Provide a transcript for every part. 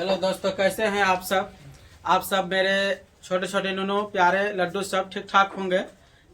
Hello दोस्तों, कैसे हैं आप सब। आप सब मेरे छोटे छोटे नूनू प्यारे लड्डू सब ठीक ठाक होंगे।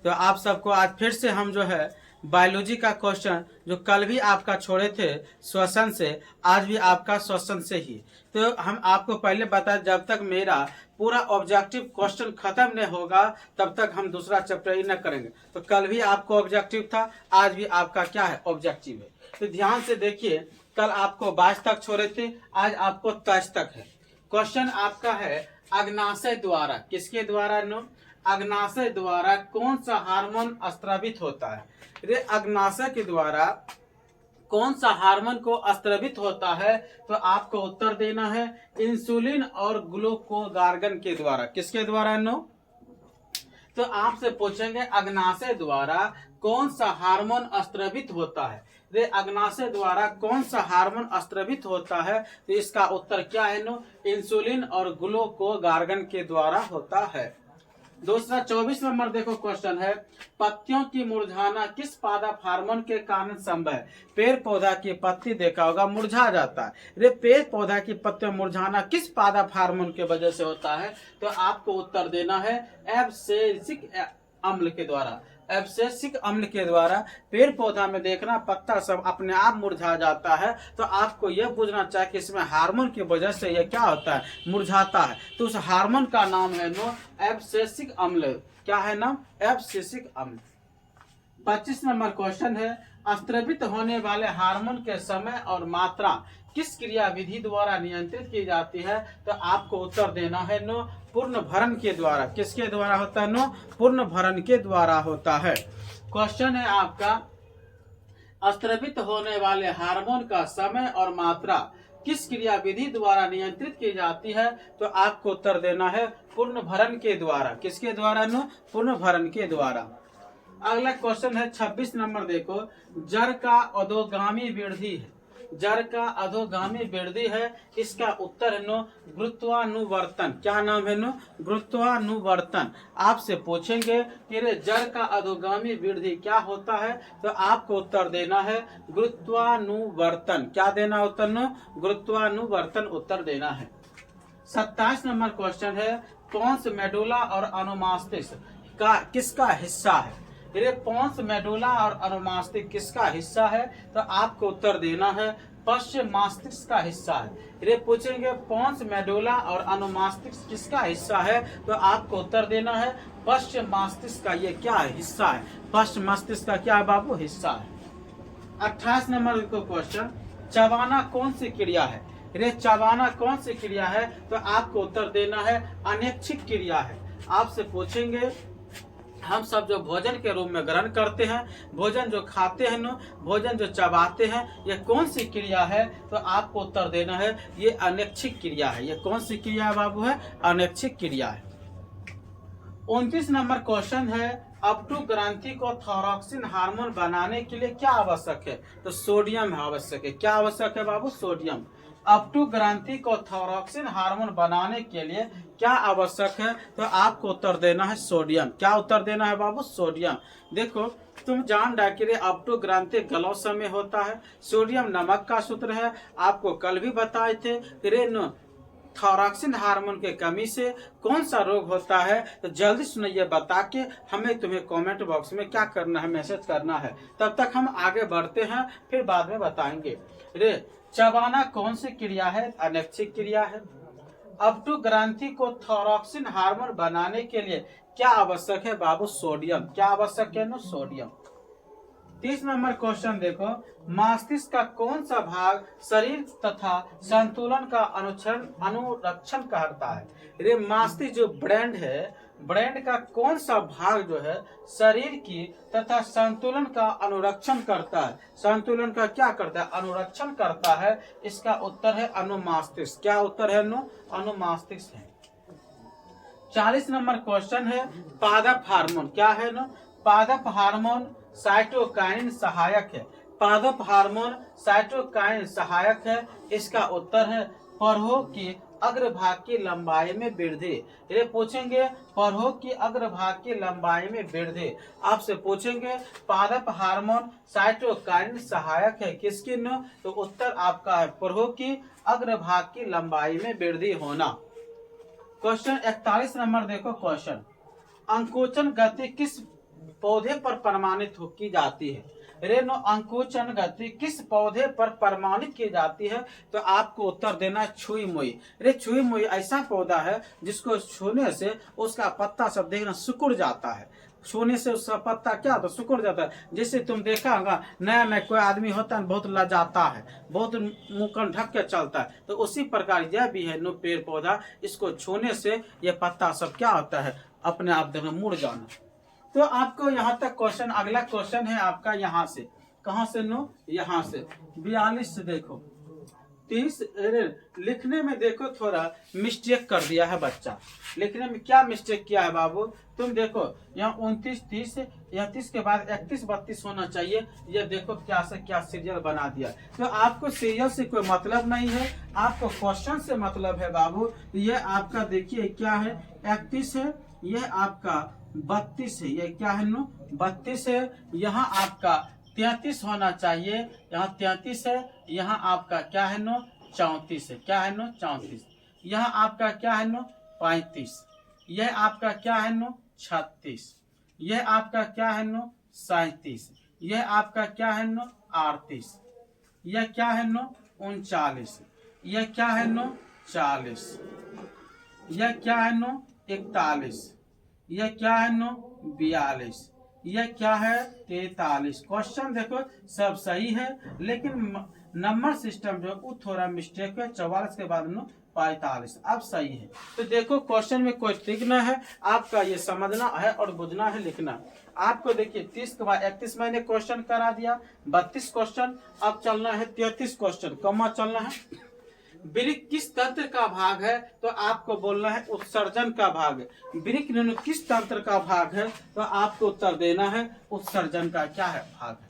तो आप सबको आज फिर से हम जो है बायोलॉजी का क्वेश्चन जो कल भी आपका छोड़े थे श्वसन से, आज भी आपका श्वसन से ही। तो हम आपको पहले बताएं, जब तक मेरा पूरा ऑब्जेक्टिव क्वेश्चन खत्म नहीं होगा तब तक हम दूसरा चैप्टर ही न करेंगे। तो कल भी आपको ऑब्जेक्टिव था, आज भी आपका क्या है, ऑब्जेक्टिव है। तो ध्यान से देखिए, कल आपको 22 तक छोड़े थे, आज आपको 23 तक है। क्वेश्चन आपका है अग्नाशय द्वारा, किसके द्वारा नो, अग्नाशय द्वारा कौन सा हार्मोन स्रावित होता है। रे अग्नाशय के द्वारा कौन सा हार्मोन को स्रावित होता है, तो आपको उत्तर देना है इंसुलिन और ग्लूकोगार्गन के द्वारा। किसके द्वारा नो, तो आपसे पूछेंगे अग्नाशय द्वारा कौन सा हार्मोन स्रावित होता है। रे अग्नाशय द्वारा कौन सा हार्मोन स्रावित होता है, तो इसका उत्तर क्या है नो, इंसुलिन और ग्लूकोगार्गन के द्वारा होता है। दूसरा 24 नंबर देखो क्वेश्चन है, पत्तियों की मुरझाना किस पादप हार्मोन के कारण संभव है। पेड़ पौधा की पत्ती देखा होगा मुरझा जाता है। रे पेड़ पौधा की पत्तियों मुरझाना किस पादप हार्मोन के वजह से होता है, तो आपको उत्तर देना है एब्सिसिक अम्ल के द्वारा। एब्सिसिक अम्ल के द्वारा पेड़ पौधा में देखना पत्ता सब अपने आप मुरझा जाता है। तो आपको यह पूछना चाहिए कि इसमें हार्मोन की वजह से यह क्या होता है, मुरझाता है। तो उस हार्मोन का नाम है नो एब्सिसिक अम्ल। क्या है नाम, एब्सिसिक अम्ल। 25 नंबर क्वेश्चन है, स्रावित होने वाले हार्मोन के समय और मात्रा किस क्रिया विधि द्वारा नियंत्रित की जाती है, तो आपको उत्तर देना है नो पूर्ण भरण के द्वारा। किसके द्वारा होता है नो, पूर्ण भरण के द्वारा होता है। क्वेश्चन है आपका, स्रावित होने वाले हार्मोन का समय और मात्रा किस क्रिया विधि द्वारा नियंत्रित की जाती है, तो आपको उत्तर देना है पूर्ण भरण के द्वारा। किसके द्वारा नो, पूर्ण भरण के द्वारा। अगला क्वेश्चन है 26 नंबर देखो, जड़ का अधोगामी वृद्धि है, जड़ का अधोगामी वृद्धि है, इसका उत्तर है नो गुरुत्वानुवर्तन। क्या नाम है नो, गुरुत्वानुवर्तन। आपसे पूछेंगे कि रे जड़ का अधोगामी वृद्धि क्या होता है, तो आपको उत्तर देना है गुरुत्वानुवर्तन। क्या देना उत्तर नो, गुरुत्वानुवर्तन उत्तर देना है। 27 नंबर क्वेश्चन है, पोन्स मेडुला और अनुमास्तिष्क का किसका हिस्सा है। ये पोन्स मेडुला और अनुमास्तिष्क किसका हिस्सा है, तो आपको उत्तर देना है पश्चिम मस्तिष्क का हिस्सा है। ये पूछेंगे पोन्स मेडुला और अनुमास्तिष्क किसका हिस्सा है, तो आपको उत्तर देना है पश्चिम मस्तिष्क का ये क्या है, हिस्सा है। पश्चिम मस्तिष्क का क्या है बाबू, हिस्सा है। 28 नंबर को क्वेश्चन, चबाना कौन सी क्रिया है। रे चबाना कौन सी क्रिया है, तो आपको उत्तर देना है अनैच्छिक क्रिया है। आपसे पूछेंगे हम सब जो भोजन के रूप में ग्रहण करते हैं, भोजन जो खाते हैं नो, भोजन जो चबाते हैं, ये कौन सी क्रिया है, तो आपको उत्तर देना है ये अनैच्छिक क्रिया है। ये कौन सी क्रिया है बाबू, है अनैच्छिक क्रिया है। 29 नंबर क्वेश्चन है, अपटू ग्रंथि को थायरॉक्सिन हार्मोन बनाने के लिए क्या आवश्यक है, तो सोडियम आवश्यक है। क्या आवश्यक है बाबू, सोडियम। अपटू ग्रंथि को थायरॉक्सिन हार्मोन बनाने के लिए क्या आवश्यक है, तो आपको उत्तर देना है सोडियम। क्या उत्तर देना है बाबू, सोडियम। देखो तुम जान डाकिरे अपटू ग्रंथि गलोसा में होता है, सोडियम नमक का सूत्र है। आपको कल भी बताए थे रेनो थायरॉक्सिन हार्मोन के कमी से कौन सा रोग होता है, तो जल्दी सुनिए बता के हमें तुम्हें कमेंट बॉक्स में क्या करना है, मैसेज करना है। तब तक हम आगे बढ़ते हैं, फिर बाद में बताएंगे। रे चबाना कौन सी क्रिया है, अनैच्छिक क्रिया है। अपटू ग्रंथि को थायरॉक्सिन हार्मोन बनाने के लिए क्या आवश्यक है बाबू, सोडियम। क्या आवश्यक है ना, सोडियम। 30 नंबर क्वेश्चन देखो, मस्तिष्क का कौन सा भाग शरीर तथा संतुलन का अनुरक्षण करता है। ये मस्तिष्क जो ब्रेन है, ब्रेन का कौन सा भाग जो है शरीर की तथा संतुलन का अनुरक्षण करता है। संतुलन का क्या करता है, अनुरक्षण करता है। इसका उत्तर है अनुमस्तिष्क। क्या उत्तर है नो, अनुमस्तिष्क है। 40 नंबर क्वेश्चन है, पादप हार्मोन क्या है नो, पादप हार्मोन साइटोकाइनिन सहायक है। पादप हार्मोन साइटोकाइनिन सहायक है। इसका उत्तर है प्रवाह की अग्रभाग की लंबाई में वृद्धि। ये पूछेंगे प्रभोग की अग्रभाग की लंबाई में वृद्धि। आपसे पूछेंगे पादप हार्मोन साइटोकाइनिन सहायक है किसकी न, तो उत्तर आपका है प्रभोग की अग्रभाग की लंबाई में वृद्धि होना। क्वेश्चन 41 नंबर देखो क्वेश्चन, अंकुचन गति किस पौधे पर प्रमाणित की जाती है। रेनो अंकुचन गति किस पौधे पर प्रमाणित की जाती है, तो आपको उत्तर देना है छुई मुई। रे छुई मुई ऐसा पौधा है जिसको छूने से उसका पत्ता सब देखना सिकुड़ जाता है, छूने से उसका पत्ता क्या होता है सिकुड़ जाता है। जैसे तुम देखा होगा नया नया कोई आदमी होता है बहुत लजाता है, बहुत मुंह ढक के चलता है, तो उसी प्रकार यह भी है नो पेड़ पौधा, इसको छूने से ये पत्ता सब क्या होता है अपने आप देखना मुड़ जाना। तो आपको यहाँ तक क्वेश्चन, अगला क्वेश्चन है आपका यहाँ से, कहाँ से नो, यहाँ से 42 से देखो 30। लिखने में देखो थोड़ा मिस्टेक कर दिया है बच्चा, लिखने में क्या मिस्टेक किया है बाबू, तुम देखो यहाँ 29 30, यहाँ 30 के बाद 31 32 होना चाहिए, ये देखो क्या से क्या सीरियल बना दिया। तो आपको सीरियल से कोई मतलब नहीं है, आपको क्वेश्चन से मतलब है बाबू। ये आपका देखिए क्या है 31 है, यह आपका 32 है, ये क्या है नो 32 है, यहाँ आपका 33 होना चाहिए, यहाँ 33 है, यहाँ आपका क्या है नो 34 है, क्या है नो 34, यहाँ आपका क्या है नो 35, यह आपका क्या है नो 36, यह आपका क्या है नो 37, यह आपका क्या है नो 38, यह क्या है नो 39, यह क्या है नो 40, यह क्या है नो 41, यह क्या है नो 42, यह क्या है 43। क्वेश्चन देखो सब सही है, लेकिन नंबर सिस्टम जो वो थोड़ा मिस्टेक है, 44 के बाद नो 45, अब सही है। तो देखो क्वेश्चन में कोई ट्रिक न है, आपका ये समझना है और बुझना है, लिखना। आपको देखिए 30 के बाद 31 मैंने क्वेश्चन करा दिया, 32 क्वेश्चन, अब चलना है 33 क्वेश्चन, कमा चलना है। वृक्क किस तंत्र का भाग है, तो आपको बोलना है उत्सर्जन का भाग है। वृक्क किस तंत्र का भाग है, तो आपको उत्तर देना है उत्सर्जन का क्या है भाग है।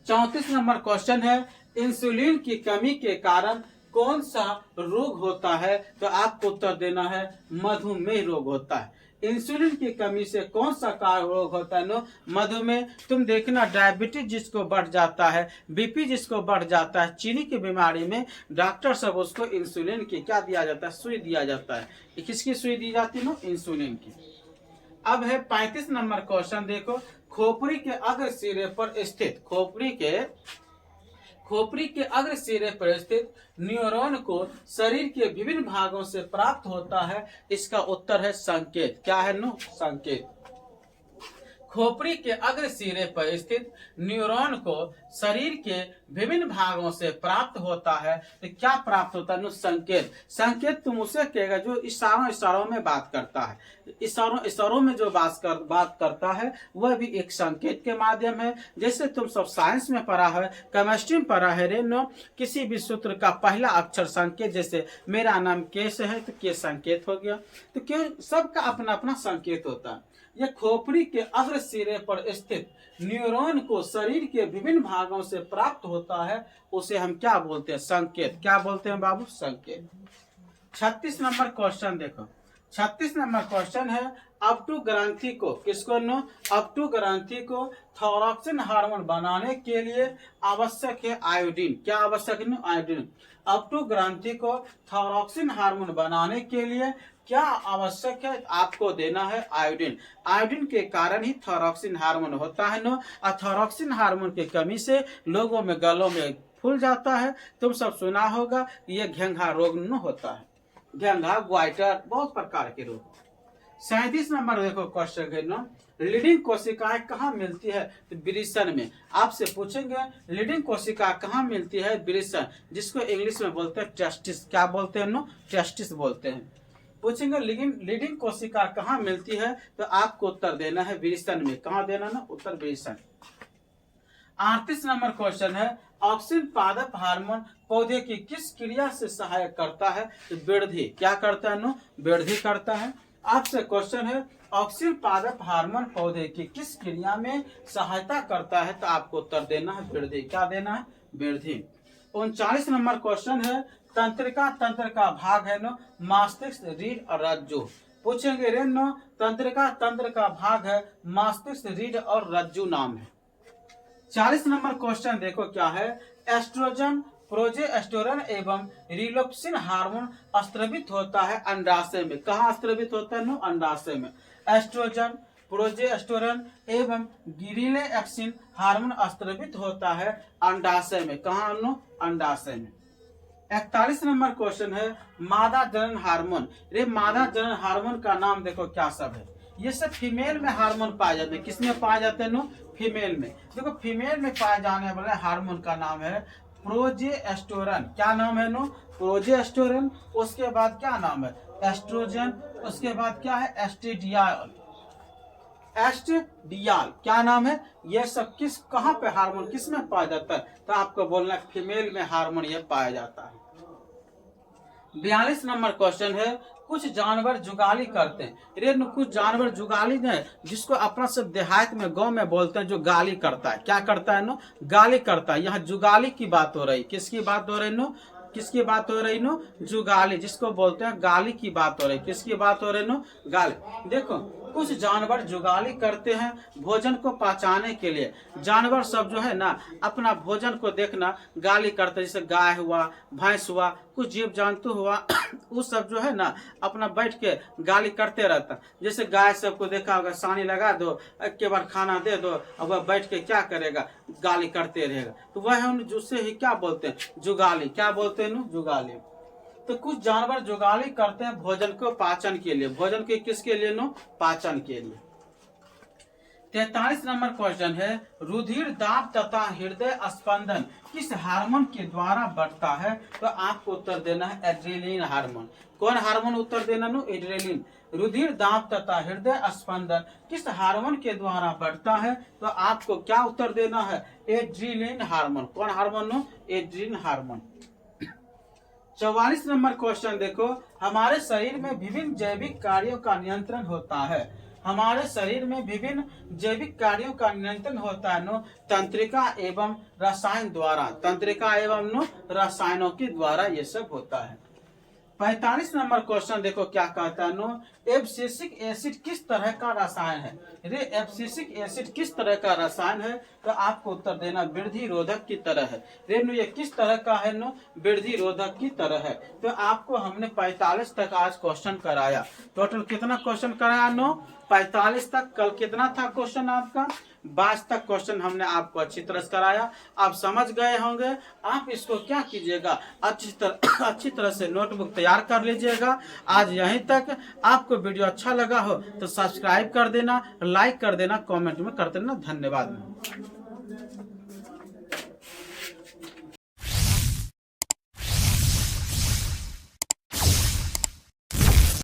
34 नंबर क्वेश्चन है, इंसुलिन की कमी के कारण कौन सा रोग होता है, तो आपको उत्तर देना है मधुमेह रोग होता है। इंसुलिन की कमी से कौन सा रोग होता है नो मधुमेह। तुम देखना डायबिटीज जिसको बढ़ जाता है, बीपी जिसको बढ़ जाता है, चीनी की बीमारी में डॉक्टर सब उसको इंसुलिन की क्या दिया जाता है, सुई दिया जाता है। किसकी सुई दी जाती है नो इंसुलिन की। अब है 35 नंबर क्वेश्चन देखो, खोपड़ी के अग्र सिरे पर स्थित, खोपड़ी के अग्र सिरे पर स्थित न्यूरॉन को शरीर के विभिन्न भागों से प्राप्त होता है, इसका उत्तर है संकेत। क्या है नो संकेत। खोपड़ी के अग्र सिरे पर स्थित न्यूरॉन को शरीर के विभिन्न भागों से प्राप्त होता है, तो क्या प्राप्त होता है नो संकेत। संकेत तुम उसे कहेगा जो इशारों में बात करता है, इशारों में जो बात करता है वह भी एक संकेत के माध्यम है। जैसे तुम सब साइंस में पढ़ा है, केमिस्ट्री में पढ़ा है रे नो, किसी भी सूत्र का पहला अक्षर संकेत, जैसे मेरा नाम केस है तो के संकेत हो गया, तो क्यों सबका अपना अपना संकेत होता है। यह खोपड़ी के अग्र सिरे पर स्थित न्यूरॉन को शरीर के विभिन्न भागों से प्राप्त होता है, उसे हम क्या बोलते हैं संकेत। क्या बोलते हैं बाबू संकेत। 36 नंबर क्वेश्चन देखो, 36 नंबर क्वेश्चन है, अपटू ग्रंथि को किसको नो अपटू ग्रंथि को थायरॉक्सिन हार्मोन बनाने के लिए आवश्यक है आयोडीन। क्या आवश्यक है आयोडीन। अपटू ग्रंथि को थायरॉक्सिन हार्मोन बनाने के लिए क्या आवश्यक है, आपको देना है आयोडीन। आयोडीन के कारण ही थायरॉक्सिन हार्मोन होता है नो, और थायरॉक्सिन हार्मोन की कमी से लोगों में गलों में फूल जाता है। तुम सब सुना होगा ये घेंघा रोग न होता है, घेंघा ग्वाइटर बहुत प्रकार के रोग। 37 नंबर देखो क्वेश्चन है नो, लीडिंग कोशिकाएं कहाँ मिलती है, तो वृषण में। आपसे पूछेंगे लीडिंग कोशिका कहाँ मिलती है, वृषण, जिसको इंग्लिश में बोलते हैं टेस्टिस। क्या बोलते हैं नो टेस्टिस बोलते हैं। पूछेंगे लीडिंग कोशिका कहाँ मिलती है, तो आपको उत्तर देना है वृषण में। कहाँ देना ना उत्तर वृषण। 38 नंबर क्वेश्चन है, ऑक्सिन पादप हार्मोन पौधे की किस क्रिया से सहायक करता है, तो वृद्धि। क्या करता है नो वृद्धि करता है। आपसे क्वेश्चन है ऑक्सिन पादप हार्मोन पौधे की किस क्रिया में सहायता करता है, तो आपको उत्तर देना है वृद्धि। क्या देना है वृद्धि। 39 नंबर क्वेश्चन है, तंत्रिका तंत्र का भाग है नो मस्तिष्क, रीढ़ और रज्जु। पूछेंगे रे नो तंत्रिका तंत्र का भाग है मस्तिष्क, रीढ़ और रज्जु नाम है। 40 नंबर क्वेश्चन देखो क्या है। एस्ट्रोजन, प्रोजेस्टेरोन एवं रिलैक्सिन हार्मोन स्रावित होता है अंडाशय में। कहाँ स्रावित होता है नो? अंडाशय में। एस्ट्रोजन, प्रोजेस्टेरोन एवं गिरिलेक्सिन हार्मोन स्रावित होता है अंडाशय में। कहाँ नो? अंडाशय में। 41 नंबर क्वेश्चन है मादा जनन हार्मोन। रे मादा जनन हार्मोन का नाम देखो क्या सब है। ये सब फीमेल में हार्मोन पाए जाते हैं। किसमें पाए जाते हैं नो? फीमेल में। देखो फीमेल में पाए जाने वाले हार्मोन का नाम है प्रोजेस्टेरोन। क्या नाम है नो? प्रोजेस्टेरोन। उसके बाद क्या नाम है? एस्ट्रोजन। उसके बाद क्या है? एस्ट्रेडियल। एस्ट्रेडियल क्या नाम है? ये सब किस कहाँ पे हार्मोन किस में पाया जाता है? तो आपको बोलना है फीमेल में हार्मोन ये पाया जाता है। 42 नंबर क्वेश्चन है कुछ जानवर जुगाली करते हैं। रे कुछ जानवर जुगाली है जिसको अपना सब देहात में गांव में बोलते हैं जो गाली करता है। क्या करता है नो? गाली करता है। यहाँ जुगाली की बात हो रही। किसकी बात हो रही नो? किसकी बात हो रही नो? जुगाली, जिसको बोलते हैं गाली की बात हो रही। किसकी बात हो रही नो? गाली। देखो कुछ जानवर जुगाली करते हैं भोजन को पचाने के लिए। जानवर सब जो है ना अपना भोजन को देखना गाली करते हैं। जैसे गाय हुआ, भैंस हुआ, कुछ जीव जंतु हुआ वो सब जो है ना अपना बैठ के गाली करते रहता। जैसे गाय सबको देखा होगा, सानी लगा दो, एक के बार खाना दे दो, अब वह बैठ के क्या करेगा? गाली करते रहेगा। तो वह जिससे ही क्या बोलते हैं? जुगाली। क्या बोलते हैं नो? जुगाली। तो कुछ जानवर जुगाली करते हैं भोजन को पाचन के लिए। भोजन के किसके लिए नो? पाचन के लिए। 43 नंबर क्वेश्चन है रुधिर दाब तथा हृदय स्पंदन किस हार्मोन के द्वारा बढ़ता है? तो आपको उत्तर देना है एड्रेनलिन हार्मोन। कौन हार्मोन उत्तर देना नो? एड्रेनलिन। रुधिर दाब तथा हृदय स्पंदन किस हार्मोन के द्वारा बढ़ता है? तो आपको क्या उत्तर देना है? Adrenaline hormone. कौन हार्मोन नो? Adrenaline hormone. 44 नंबर क्वेश्चन देखो हमारे शरीर में विभिन्न जैविक कार्यों का नियंत्रण होता है। हमारे शरीर में विभिन्न जैविक कार्यों का नियंत्रण होता है नो तंत्रिका एवं रसायन द्वारा। तंत्रिका एवं नो रसायनों के द्वारा ये सब होता है। 45 नंबर क्वेश्चन देखो क्या कहता है नो एब्सिसिक एसिड किस तरह का रसायन है? रे एब्सिसिक एसिड किस तरह का रसायन है? तो आपको उत्तर देना वृद्धि रोधक की तरह है। रे नो ये किस तरह का है नो? वृद्धि रोधक की तरह है। तो आपको हमने 45 तक आज क्वेश्चन कराया। टोटल कितना क्वेश्चन कराया नो? 45 तक। कल कितना था क्वेश्चन आपका? 22 तक क्वेश्चन हमने आपको अच्छी तरह से कराया। आप समझ गए होंगे। आप इसको क्या कीजिएगा? अच्छी तरह से नोटबुक तैयार कर लीजिएगा। आज यहीं तक। आपको वीडियो अच्छा लगा हो तो सब्सक्राइब कर देना, लाइक कर देना, कमेंट में कर देना। धन्यवाद।